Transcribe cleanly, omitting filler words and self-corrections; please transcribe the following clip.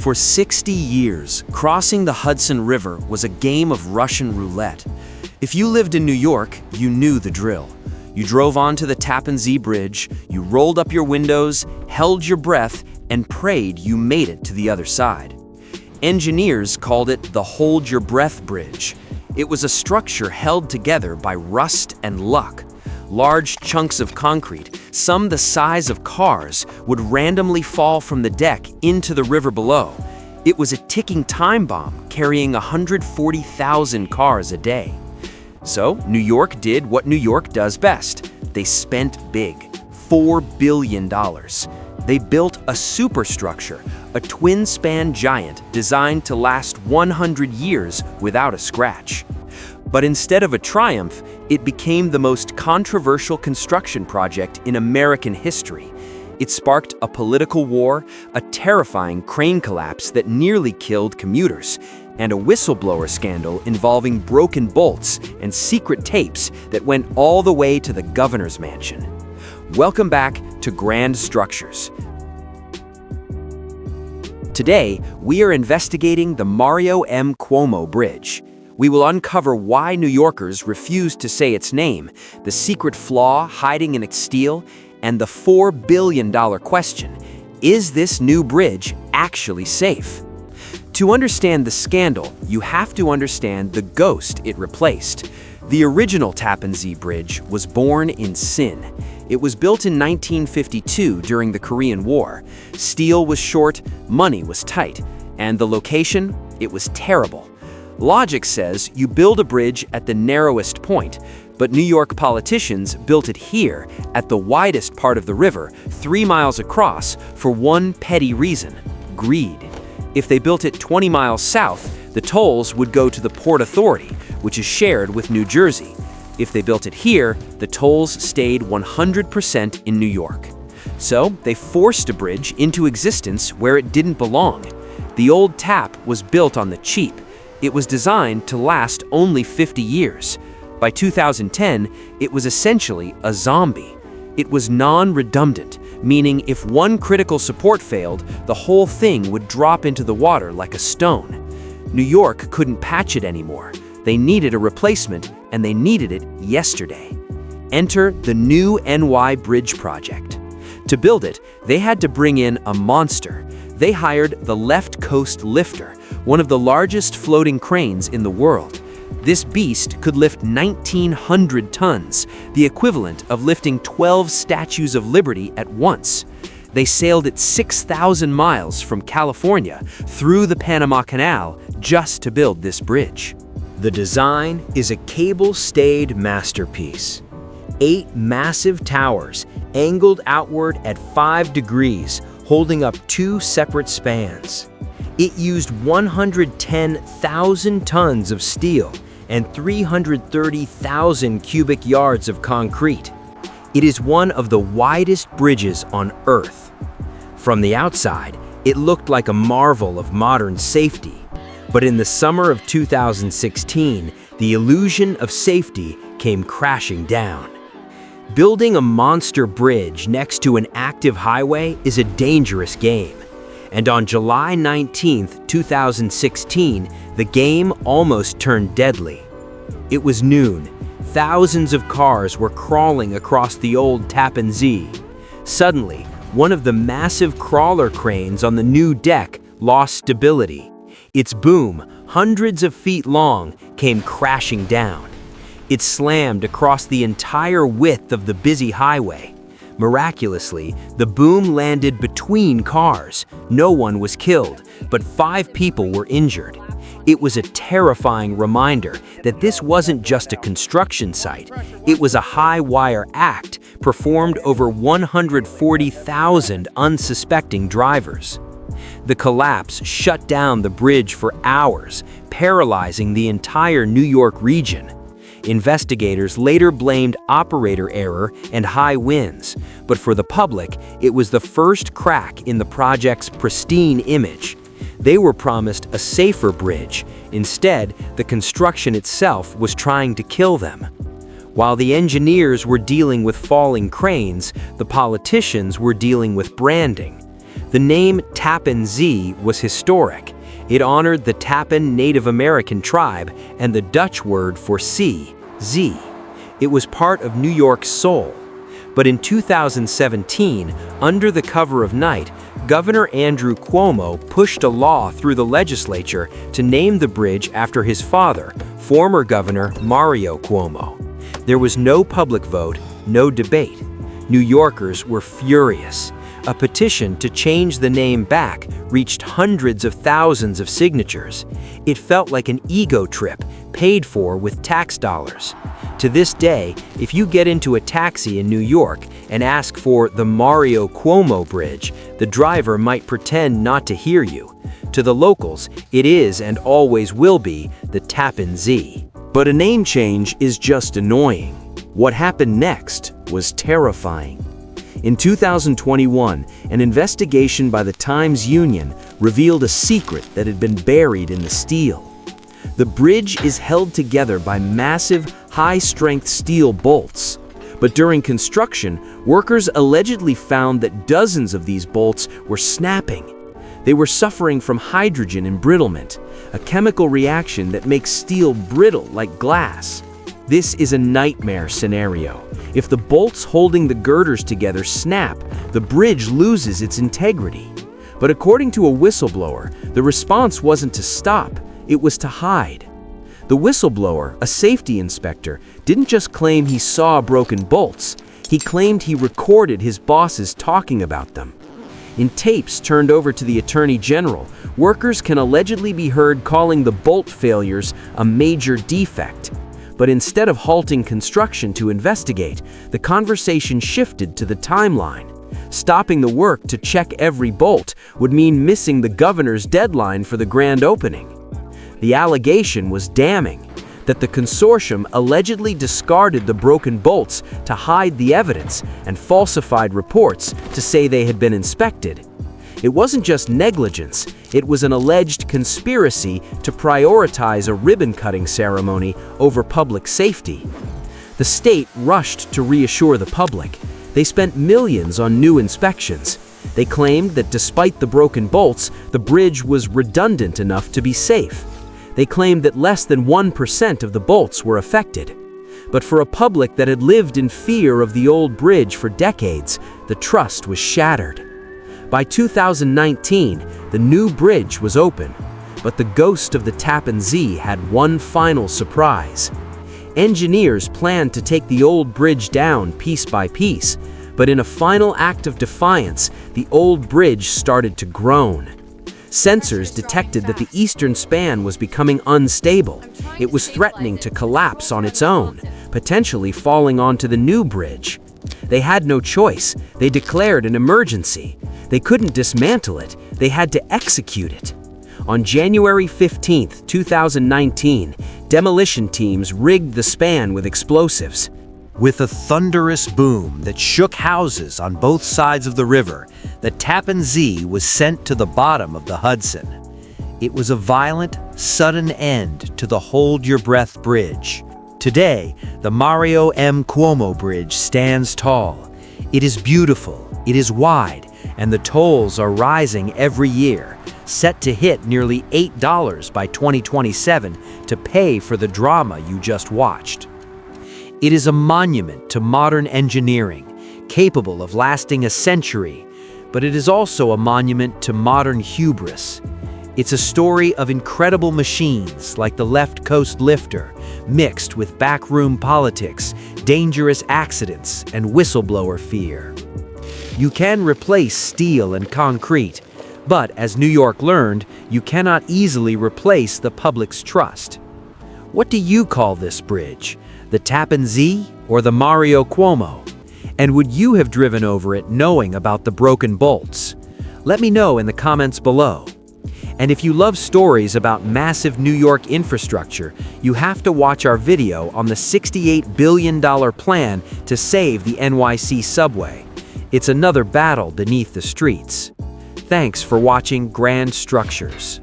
For 60 years, crossing the Hudson River was a game of Russian roulette. If you lived in New York, you knew the drill. You drove onto the Tappan Zee bridge, you rolled up your windows, held your breath, and prayed you made it to the other side. Engineers called it the Hold Your Breath Bridge. It was a structure held together by rust and luck. Large chunks of concrete, some the size of cars, would randomly fall from the deck into the river below. It was a ticking time bomb carrying 140,000 cars a day. So New York did what New York does best. They spent big, $4 billion. They built a superstructure, a twin-span giant designed to last 100 years without a scratch. But instead of a triumph, it became the most controversial construction project in American history. It sparked a political war, a terrifying crane collapse that nearly killed commuters, and a whistleblower scandal involving broken bolts and secret tapes that went all the way to the governor's mansion. Welcome back to Grand Structures. Today, we are investigating the Mario M. Cuomo Bridge. We will uncover why New Yorkers refuse to say its name, the secret flaw hiding in its steel, and the $4 billion question: is this new bridge actually safe? To understand the scandal, you have to understand the ghost it replaced. The original Tappan Zee Bridge was born in sin. It was built in 1952 during the Korean War. Steel was short, money was tight, and the location, it was terrible. Logic says you build a bridge at the narrowest point, but New York politicians built it here at the widest part of the river, 3 miles across, for one petty reason: greed. If they built it 20 miles south, the tolls would go to the Port Authority, which is shared with New Jersey. If they built it here, the tolls stayed 100% in New York. So they forced a bridge into existence where it didn't belong. The old tap was built on the cheap. It was designed to last only 50 years. By 2010, it was essentially a zombie. It was non-redundant, meaning if one critical support failed, the whole thing would drop into the water like a stone. New York couldn't patch it anymore. They needed a replacement, and they needed it yesterday. Enter the new NY Bridge project. To build it, they had to bring in a monster. They hired the Left Coast Lifter, one of the largest floating cranes in the world. This beast could lift 1,900 tons, the equivalent of lifting 12 Statues of Liberty at once. They sailed it 6,000 miles from California through the Panama Canal just to build this bridge. The design is a cable-stayed masterpiece. 8 massive towers angled outward at 5 degrees, holding up 2 separate spans. It used 110,000 tons of steel and 330,000 cubic yards of concrete. It is one of the widest bridges on Earth. From the outside, it looked like a marvel of modern safety. But in the summer of 2016, the illusion of safety came crashing down. Building a monster bridge next to an active highway is a dangerous game. And on July 19, 2016, the game almost turned deadly. It was noon. Thousands of cars were crawling across the old Tappan Zee. Suddenly, one of the massive crawler cranes on the new deck lost stability. Its boom, hundreds of feet long, came crashing down. It slammed across the entire width of the busy highway. Miraculously, the boom landed between cars. No one was killed, but 5 people were injured. It was a terrifying reminder that this wasn't just a construction site. It was a high-wire act performed over 140,000 unsuspecting drivers. The collapse shut down the bridge for hours, paralyzing the entire New York region. Investigators later blamed operator error and high winds, but for the public, it was the first crack in the project's pristine image. They were promised a safer bridge. Instead, the construction itself was trying to kill them. While the engineers were dealing with falling cranes, the politicians were dealing with branding. The name Tappan Zee was historic. It honored the Tappan Native American tribe and the Dutch word for sea, zee. It was part of New York's soul. But in 2017, under the cover of night, Governor Andrew Cuomo pushed a law through the legislature to name the bridge after his father, former Governor Mario Cuomo. There was no public vote, no debate. New Yorkers were furious. A petition to change the name back reached hundreds of thousands of signatures. It felt like an ego trip, paid for with tax dollars. To this day, if you get into a taxi in New York and ask for the Mario Cuomo Bridge, the driver might pretend not to hear you. To the locals, it is and always will be the Tappan Zee. But a name change is just annoying. What happened next was terrifying. In 2021, an investigation by the Times-Union revealed a secret that had been buried in the steel. The bridge is held together by massive, high-strength steel bolts. But during construction, workers allegedly found that dozens of these bolts were snapping. They were suffering from hydrogen embrittlement, a chemical reaction that makes steel brittle like glass. This is a nightmare scenario. If the bolts holding the girders together snap, the bridge loses its integrity. But according to a whistleblower, the response wasn't to stop, it was to hide. The whistleblower, a safety inspector, didn't just claim he saw broken bolts, he claimed he recorded his bosses talking about them. In tapes turned over to the Attorney General, workers can allegedly be heard calling the bolt failures a major defect. But instead of halting construction to investigate, the conversation shifted to the timeline. Stopping the work to check every bolt would mean missing the governor's deadline for the grand opening. The allegation was damning, that the consortium allegedly discarded the broken bolts to hide the evidence and falsified reports to say they had been inspected. It wasn't just negligence, it was an alleged conspiracy to prioritize a ribbon-cutting ceremony over public safety. The state rushed to reassure the public. They spent millions on new inspections. They claimed that despite the broken bolts, the bridge was redundant enough to be safe. They claimed that less than 1% of the bolts were affected. But for a public that had lived in fear of the old bridge for decades, the trust was shattered. By 2019, the new bridge was open, but the ghost of the Tappan Zee had one final surprise. Engineers planned to take the old bridge down piece by piece, but in a final act of defiance, the old bridge started to groan. Sensors detected that the eastern span was becoming unstable. It was threatening to collapse on its own, potentially falling onto the new bridge. They had no choice. They declared an emergency. They couldn't dismantle it. They had to execute it. On January 15, 2019, demolition teams rigged the span with explosives. With a thunderous boom that shook houses on both sides of the river, the Tappan Zee was sent to the bottom of the Hudson. It was a violent, sudden end to the Hold Your Breath Bridge. Today, the Mario M. Cuomo Bridge stands tall. It is beautiful, it is wide, and the tolls are rising every year, set to hit nearly $8 by 2027 to pay for the drama you just watched. It is a monument to modern engineering, capable of lasting a century, but it is also a monument to modern hubris. It's a story of incredible machines like the Left Coast Lifter, mixed with backroom politics, dangerous accidents, and whistleblower fear. You can replace steel and concrete, but as New York learned, you cannot easily replace the public's trust. What do you call this bridge? The Tappan Zee or the Mario Cuomo? And would you have driven over it knowing about the broken bolts? Let me know in the comments below. And if you love stories about massive New York infrastructure, you have to watch our video on the $68 billion plan to save the NYC subway. It's another battle beneath the streets. Thanks for watching Grand Structures.